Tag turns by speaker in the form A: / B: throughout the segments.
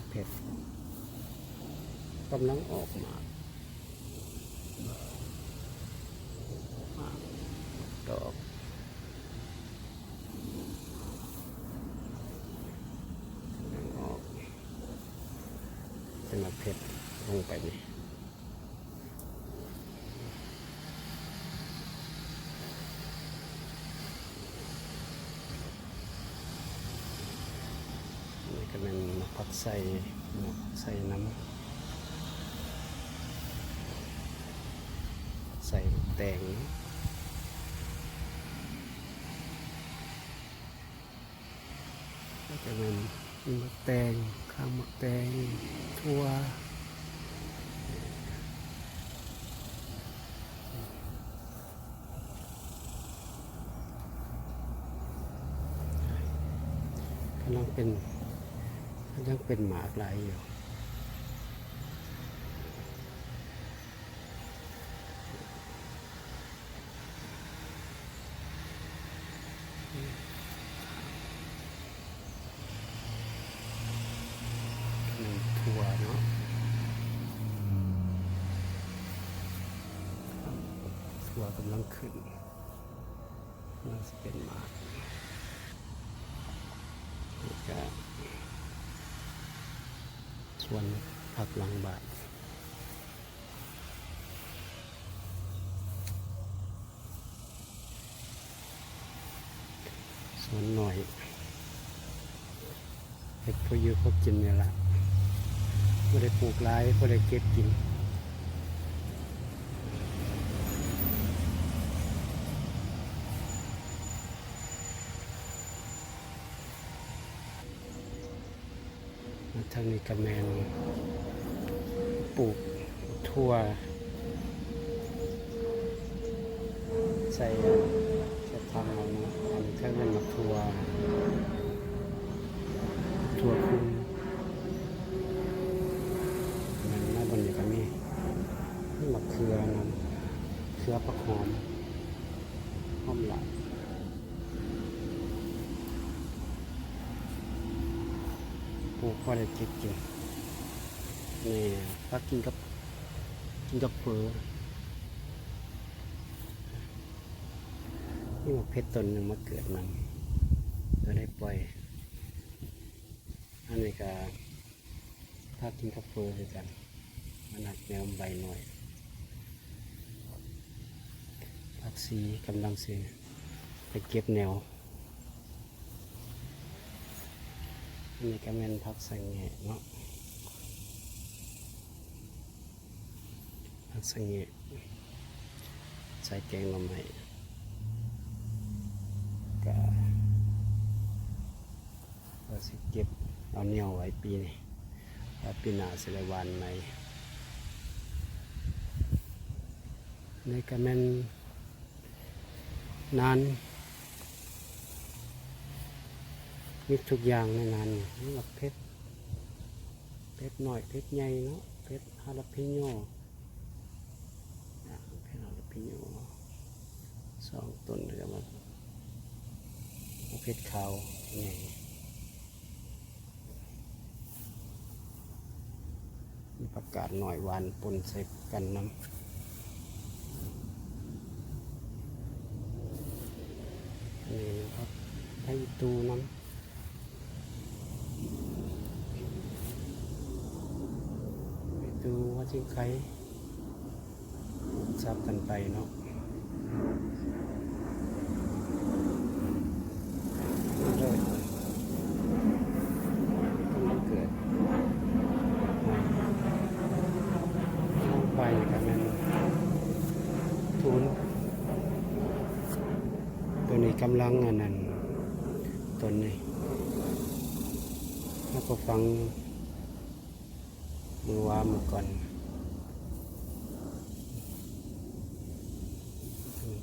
A: เผ็ดกำลังออกมาดอกออกเป็นมาเผ็ดลงไปนี่นี่ก็เป็นผักใส่น้ำใส่แตงก็จะเป็นมะแตงข้าวมะแตงถั่วกำลังเป็นหมากลายอยู่ถั่วเนาะถั่วกำลังขึ้นน่าจะเป็นหมากนี่ก็ส่วนผักหลังบาทส่วนหน่อยเห็ดพออยู่พอกินเนี่ยละไม่ได้ปลูกหลายไม่ได้เก็บกินทางนี้กระแมนปลูกถั่วใส่จะทำเอาเนาะอันนี้ก็เป็นมะถั่วคุมมันน่าบนอยู่กับนี่มะเขือนะเขือผักหอมหลายปลูกพอได้กินนี่พักกินกับเผือนี่มาเพชรต้นหนึ่งมาเกิดมันก็ได้ปล่อยอันนี้ก็พักกินกับเผือด้วยกันมันหักแนวใบหน่อยผักซีกำลังซีไปเก็บแนวอันนี้ก็เป็นผักสังเกตเนาะผักสังเกตใส่แกงหน่อไม้ก็สิเก็บเอาเนียวไว้ปีนี้ปีหน้าสิได้หวานใหม่นี่ก็เป็นนานมีทุกอย่างในนั้นนี่แบบเพชรหน่อยเพชรใหญ่เนาะเพชรฮาลาพิโญเพชรฮาลาพิโญ2 ต้นเลยครับเพชรขาวใหญ่มีประกาศหน่อยหวานปนใส่กันน้ำนี่ครับให้ตูน้ำดูว่าจริงใครซับกันไปเนาะเลยต้องเกิดลงไปกันนั้นทุนตัวนี้กำลังอันนั้นตัวนี้แล้วก็ฟังมือว่ามือก่อน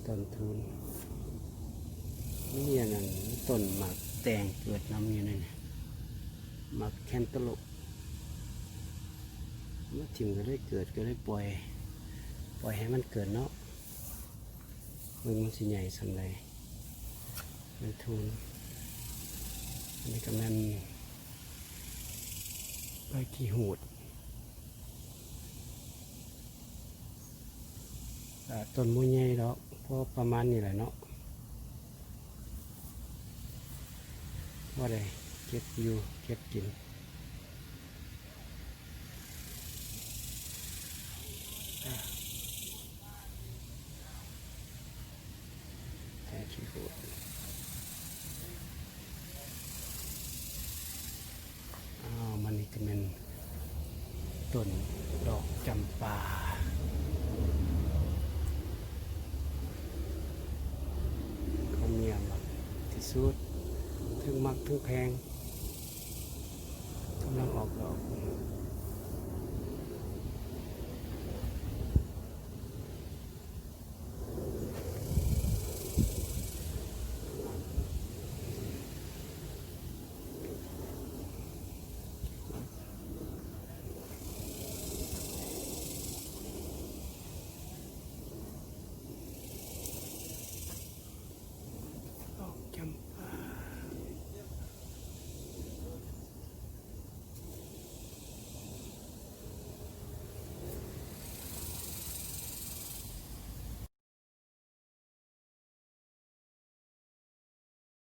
A: ต้นทุนนี่อันนั้นต้นหมากแตงเกิดน้ำอยู่นี่หมากแคนตาลูปเมื่อถิ่มก็ได้เกิดก็ได้ปล่อยให้มันเกิดเนาะมันสิใหญ่สันใดมันทุนอันนี้ก็มัน ขี้หูดต้นมุ้ยใหญ่ดอกเพราะประมาณนี้แหละเนาะว่าได้เก็บอยู่เก็บกินแค่ขี้หูดมันนี่จะเป็นต้นดอกจำปาเขาเมียมที่สุดถึงมักถึงแพงกำลังออกดอก